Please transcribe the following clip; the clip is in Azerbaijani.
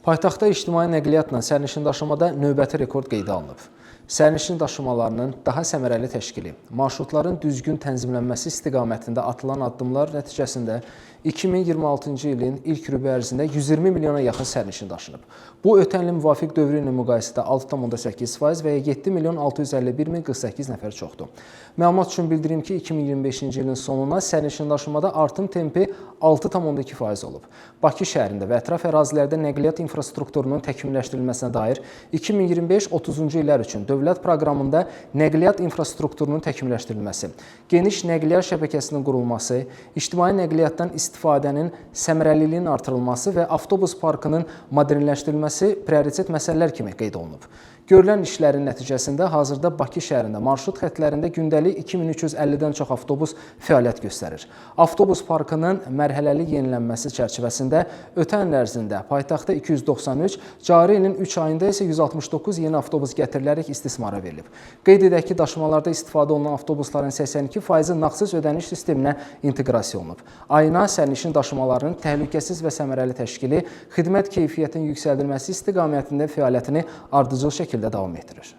Paytaxtda ictimai nəqliyyatla sərnişin daşımada növbəti rekord qeydə alınıb. Sərnişin daşımalarının daha səmərəli təşkili, marşrutların düzgün tənzimlənməsi istiqamətində atılan addımlar nəticəsində 2026-cı ilin ilk rübü ərzində 120 milyona yaxın sərnişin daşınıb. Bu, ötən ilin müvafiq dövrü ilə müqayisədə 6,8% və ya 7 milyon 651 min 48 nəfər çoxdur. Məlumat üçün bildirim ki, 2025-ci ilin sonuna sərnişin daşımada artım tempi 6,2% olub. Bakı şəhərində və ətraf ərazilərdə nəqliyyat infrastrukturunun təkmilləşdirilməsinə dair 2025-30-cu illər üçün dövlət proqramında nəqliyyat infrastrukturunun təkmilləşdirilməsi, geniş nəqliyyat şəbəkəsinin qurulması, ictimai nəqliyyatdan istifadənin səmərəliliyinin artırılması və avtobus parkının modernləşdirilməsi prioritet məsələlər kimi qeyd olunub. Görülən işlərin nəticəsində hazırda Bakı şəhərində marşrut xətlərində gündəlik 2350-dən çox avtobus fəaliyyət göstərir. Avtobus parkının mərhələli yenilənməsi çərçivəsində ötən il ərzində paytaxtda 293, cari ilin 3 ayında isə 169 yeni avtobus gətirilərək istismara verilib. Qeyd edək ki, daşımalarda istifadə olunan avtobusların 82%-i nağdsız ödəniş sisteminə inteqrasiya olunub. Ayına sərnişin daşımalarının təhlükəsiz və səmərəli təşkili, xidmət keyfiyyətinin yüksəldilməsi istiqamətində fəaliyyətini ardıcıl şəkildə davam etdirir.